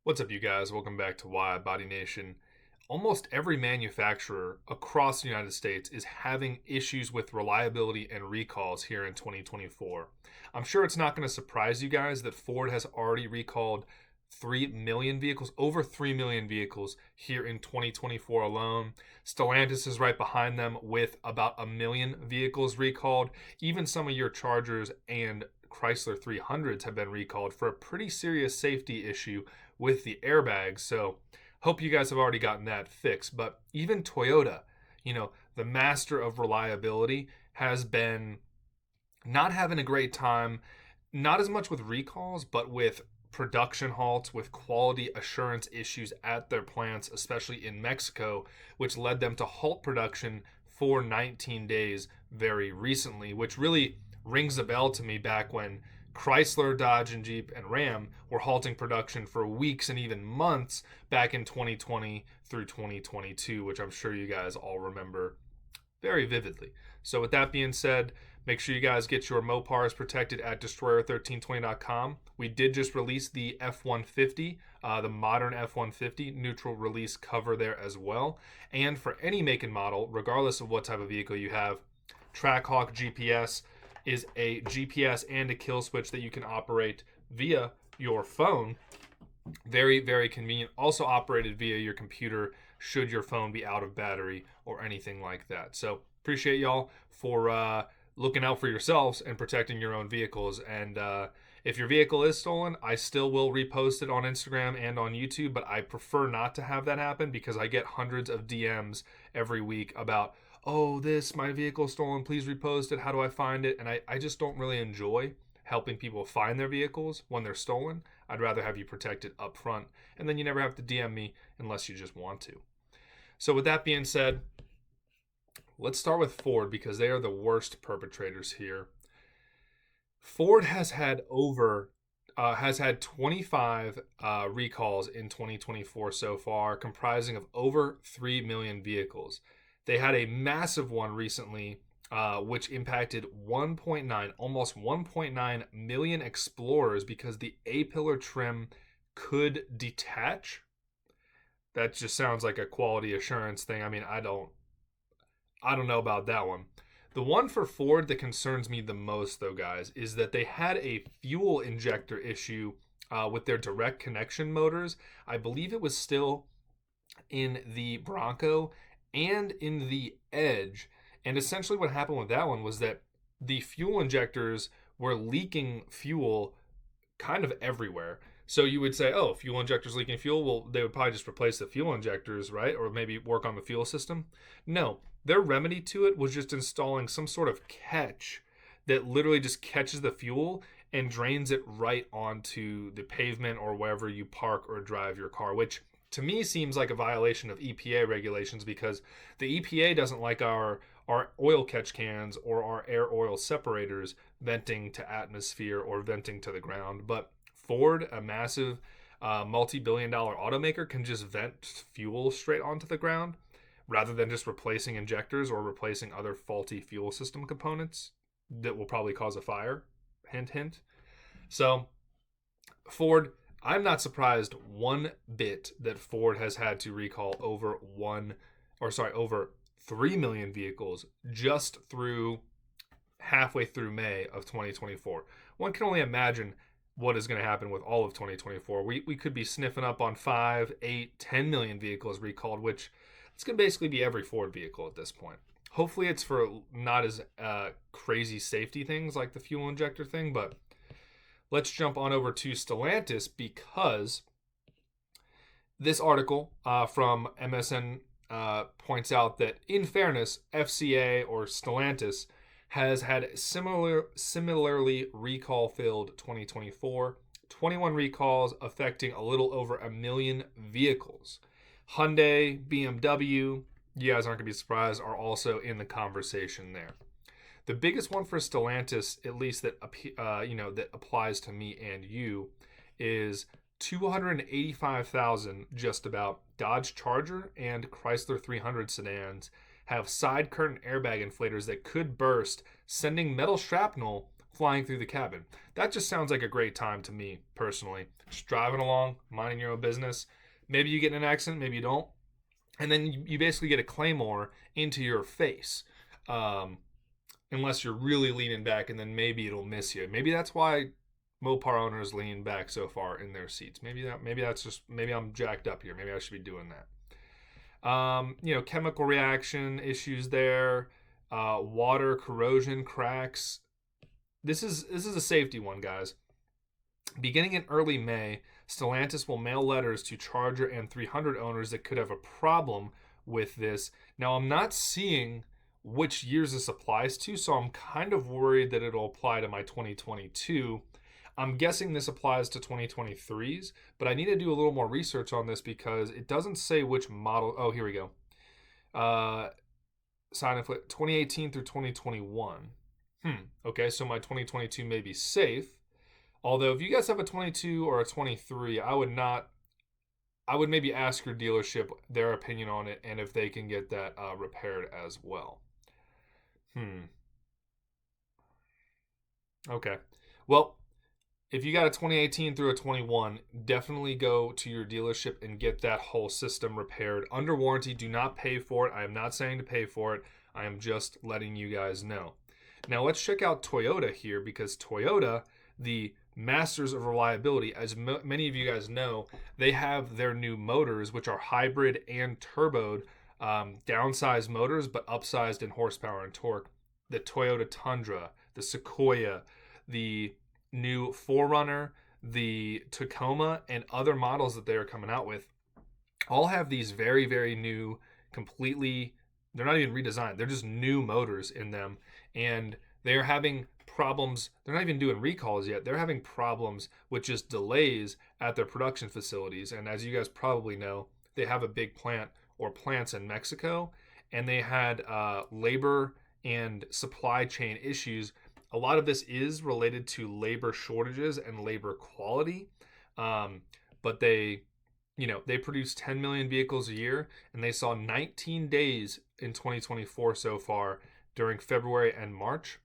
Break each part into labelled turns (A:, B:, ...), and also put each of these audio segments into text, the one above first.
A: What's up, you guys? Welcome back to Wide Body Nation. Almost every manufacturer across the United States is having issues with reliability and recalls here in 2024. I'm sure it's not going to surprise you guys that Ford has already recalled 3 million vehicles, over 3 million vehicles here in 2024 alone. Stellantis is right behind them with about a million vehicles recalled. Even some of your Chargers and Chrysler 300s have been recalled for a pretty serious safety issue with the airbags. So, hope you guys have already gotten that fixed. But even Toyota, the master of reliability, has been not having a great time, not as much with recalls, but with production halts, with quality assurance issues at their plants, especially in Mexico, which led them to halt production for 19 days very recently, which really rings a bell to me back when Chrysler, Dodge, and Jeep and Ram were halting production for weeks and even months back in 2020 through 2022, which I'm sure you guys all remember very vividly. So, with that being said, make sure you guys get your Mopars protected at destroyer1320.com. We did just release the F-150, the modern F-150 neutral release cover there as well. And for any make and model, regardless of what type of vehicle you have, TrackHawk GPS is a GPS and a kill switch that you can operate via your phone. Very, very convenient. Also operated via your computer should your phone be out of battery or anything like that. So appreciate y'all for looking out for yourselves and protecting your own vehicles. And if your vehicle is stolen, I still will repost it on Instagram and on YouTube, but I prefer not to have that happen because I get hundreds of DMs every week about, oh, my vehicle stolen, please repost it, how do I find it? And I just don't really enjoy helping people find their vehicles when they're stolen. I'd rather have you protect it up front, and then you never have to DM me unless you just want to. So with that being said, let's start with Ford because they are the worst perpetrators here. Ford has had 25 recalls in 2024 so far, comprising of over 3 million vehicles. They had a massive one recently, which impacted almost 1.9 million Explorers because the A-pillar trim could detach. That just sounds like a quality assurance thing. I mean, I don't know about that one. The one for Ford that concerns me the most, though, guys, is that they had a fuel injector issue with their direct connection motors. I believe it was still in the Bronco and in the Edge. And essentially what happened with that one was that the fuel injectors were leaking fuel kind of everywhere. So you would say, oh, fuel injectors leaking fuel, well, they would probably just replace the fuel injectors, right? Or maybe work on the fuel system. No, their remedy to it was just installing some sort of catch that literally just catches the fuel and drains it right onto the pavement or wherever you park or drive your car, which to me seems like a violation of EPA regulations because the EPA doesn't like our oil catch cans or our air oil separators venting to atmosphere or venting to the ground. But Ford, a massive multi-billion-dollar automaker, can just vent fuel straight onto the ground rather than just replacing injectors or replacing other faulty fuel system components that will probably cause a fire. Hint, hint. So, Ford, I'm not surprised one bit that Ford has had to recall over 3 million vehicles just through halfway through May of 2024. One can only imagine what is going to happen with all of 2024. We could be sniffing up on 5, 8, 10 million vehicles recalled, which it's going to basically be every Ford vehicle at this point. Hopefully it's for not as crazy safety things like the fuel injector thing, but let's jump on over to Stellantis because this article from MSN points out that, in fairness, FCA or Stellantis has had similarly recall-filled 2024, 21 recalls affecting a little over a million vehicles. Hyundai, BMW, you guys aren't going to be surprised, are also in the conversation there. The biggest one for Stellantis, at least that that applies to me and you, is 285,000 just about Dodge Charger and Chrysler 300 sedans have side curtain airbag inflators that could burst, sending metal shrapnel flying through the cabin. That just sounds like a great time to me personally. Just driving along, minding your own business. Maybe you get in an accident, maybe you don't. And then you basically get a claymore into your face. Unless you're really leaning back, and then maybe it'll miss you. Maybe that's why Mopar owners lean back so far in their seats. Maybe I'm jacked up here. Maybe I should be doing that. Chemical reaction issues there, water corrosion, cracks. This is a safety one, guys. Beginning in early May, Stellantis will mail letters to Charger and 300 owners that could have a problem with this. Now, I'm not seeing which years this applies to, so I'm kind of worried that it'll apply to my 2022. I'm guessing this applies to 2023s, but I need to do a little more research on this because it doesn't say which model. Oh, here we go. Sign of 2018 through 2021. Okay, so my 2022 may be safe. Although if you guys have a 22 or a 23, I would maybe ask your dealership their opinion on it and if they can get that repaired as well. Okay. Well, if you got a 2018 through a 21, definitely go to your dealership and get that whole system repaired under warranty. Do not pay for it. I am not saying to pay for it. I am just letting you guys know. Now let's check out Toyota here, because Toyota, the masters of reliability, as many of you guys know, they have their new motors, which are hybrid and turboed, downsized motors, but upsized in horsepower and torque. The Toyota Tundra, the Sequoia, the new 4Runner, the Tacoma, and other models that they are coming out with all have these very, very new, completely, they're not even redesigned, they're just new motors in them, and they're having problems. They're not even doing recalls yet. They're having problems with just delays at their production facilities. And as you guys probably know, they have a big plant or plants in Mexico, and they had labor and supply chain issues. A lot of this is related to labor shortages and labor quality, but they produce 10 million vehicles a year, and they saw 19 days in 2024 so far during February and March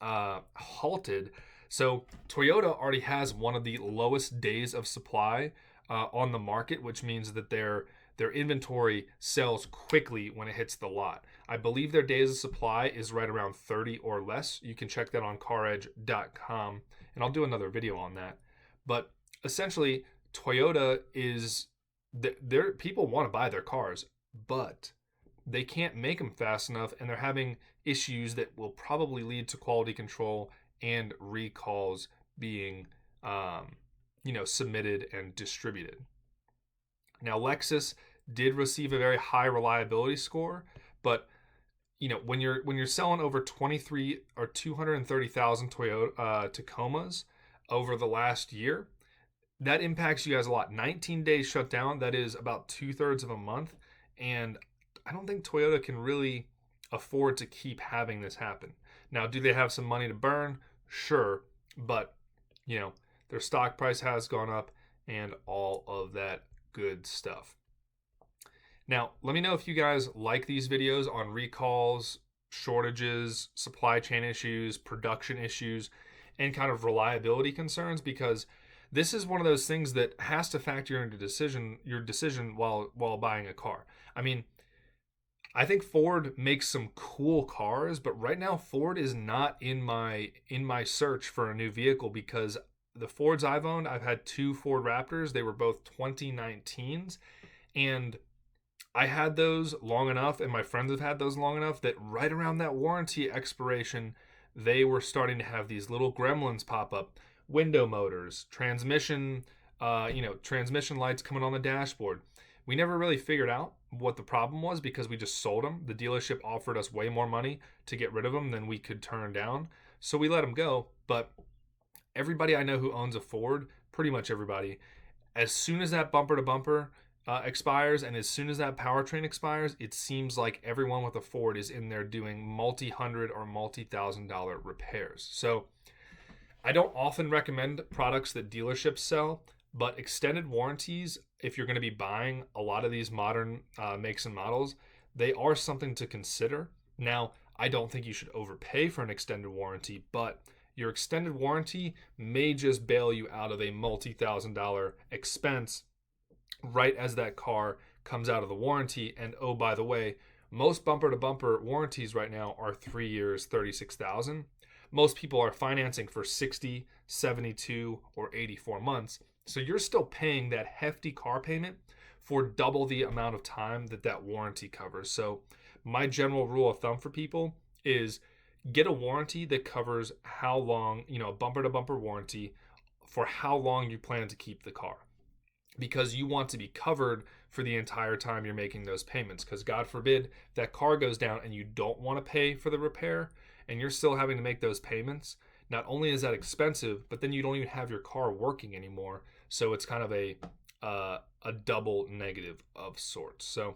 A: halted. So Toyota already has one of the lowest days of supply on the market, which means that their inventory sells quickly when it hits the lot. I believe their days of supply is right around 30 or less. You can check that on caredge.com, and I'll do another video on that. But essentially, Toyota is their people want to buy their cars, but they can't make them fast enough, and they're having issues that will probably lead to quality control and recalls being submitted and distributed. Now, Lexus did receive a very high reliability score, but when you're selling over 23 or 230,000 Toyota Tacomas over the last year, that impacts you guys a lot. 19 days shut down, that is about 2/3 of a month, and I don't think Toyota can really afford to keep having this happen. Now, do they have some money to burn? Sure, but their stock price has gone up and all of that good stuff. Now, let me know if you guys like these videos on recalls, shortages, supply chain issues, production issues, and kind of reliability concerns, because this is one of those things that has to factor into your decision while buying a car. I mean, I think Ford makes some cool cars, but right now Ford is not in my search for a new vehicle, because the Fords I've owned, I've had two Ford Raptors. They were both 2019s, and I had those long enough, and my friends have had those long enough, that right around that warranty expiration, they were starting to have these little gremlins pop up. Window motors, transmission lights coming on the dashboard. We never really figured out what the problem was, because we just sold them. The dealership offered us way more money to get rid of them than we could turn down, so we let them go. But everybody I know who owns a Ford, pretty much everybody, as soon as that bumper to bumper expires, and as soon as that powertrain expires, it seems like everyone with a Ford is in there doing multi-hundred or multi-$1,000 repairs. So I don't often recommend products that dealerships sell, but extended warranties, if you're going to be buying a lot of these modern makes and models, they are something to consider. Now, I don't think you should overpay for an extended warranty, but your extended warranty may just bail you out of a multi-$1,000 expense right as that car comes out of the warranty. And oh, by the way, most bumper to bumper warranties right now are 3 years, 36,000. Most people are financing for 60, 72, or 84 months. So you're still paying that hefty car payment for double the amount of time that that warranty covers. So my general rule of thumb for people is get a warranty that covers how long, a bumper to bumper warranty for how long you plan to keep the car, because you want to be covered for the entire time you're making those payments. Because God forbid that car goes down and you don't want to pay for the repair and you're still having to make those payments. Not only is that expensive, but then you don't even have your car working anymore. So it's kind of a double negative of sorts. So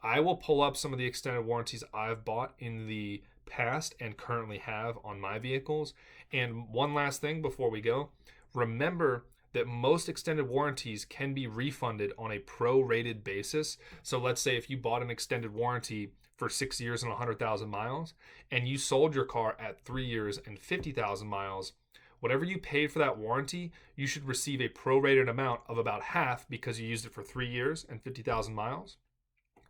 A: I will pull up some of the extended warranties I've bought in the past and currently have on my vehicles. And one last thing before we go, remember that most extended warranties can be refunded on a prorated basis. So let's say if you bought an extended warranty for 6 years and 100,000 miles and you sold your car at 3 years and 50,000 miles, whatever you paid for that warranty, you should receive a prorated amount of about half because you used it for 3 years and 50,000 miles.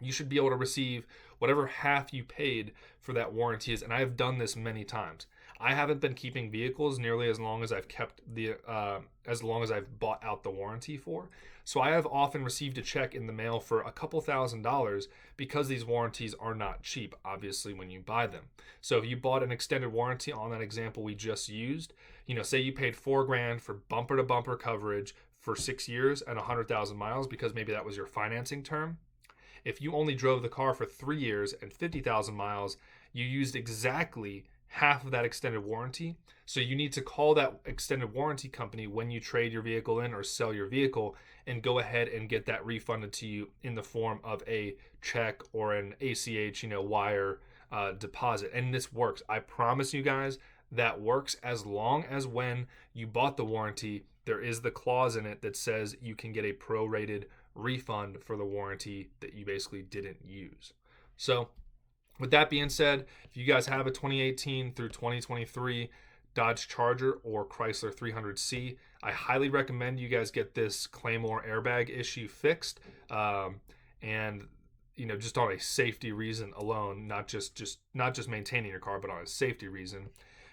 A: You should be able to receive whatever half you paid for that warranty is. And I have done this many times. I haven't been keeping vehicles nearly as long as I've kept as long as I've bought out the warranty for. So I have often received a check in the mail for a couple $1,000s because these warranties are not cheap, obviously, when you buy them. So if you bought an extended warranty on that example we just used, say you paid $4,000 for bumper to bumper coverage for 6 years and 100,000 miles because maybe that was your financing term. If you only drove the car for 3 years and 50,000 miles, you used exactly half of that extended warranty. So you need to call that extended warranty company when you trade your vehicle in or sell your vehicle and go ahead and get that refunded to you in the form of a check or an ACH, wire deposit. And this works. I promise you guys that works as long as when you bought the warranty, there is the clause in it that says you can get a prorated refund for the warranty that you basically didn't use. So with that being said, if you guys have a 2018 through 2023 Dodge Charger or Chrysler 300C, I highly recommend you guys get this Claymore airbag issue fixed. And just on a safety reason alone, not just maintaining your car, but on a safety reason.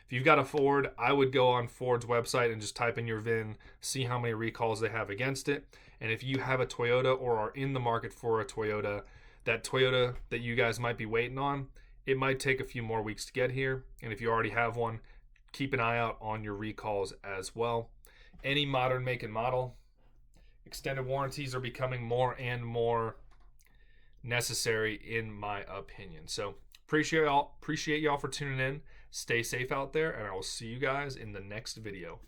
A: If you've got a Ford, I would go on Ford's website and just type in your VIN, see how many recalls they have against it. And if you have a Toyota or are in the market for a Toyota, that Toyota that you guys might be waiting on, it might take a few more weeks to get here. And if you already have one, keep an eye out on your recalls as well. Any modern make and model, extended warranties are becoming more and more necessary in my opinion. So appreciate y'all for tuning in. Stay safe out there, and I will see you guys in the next video.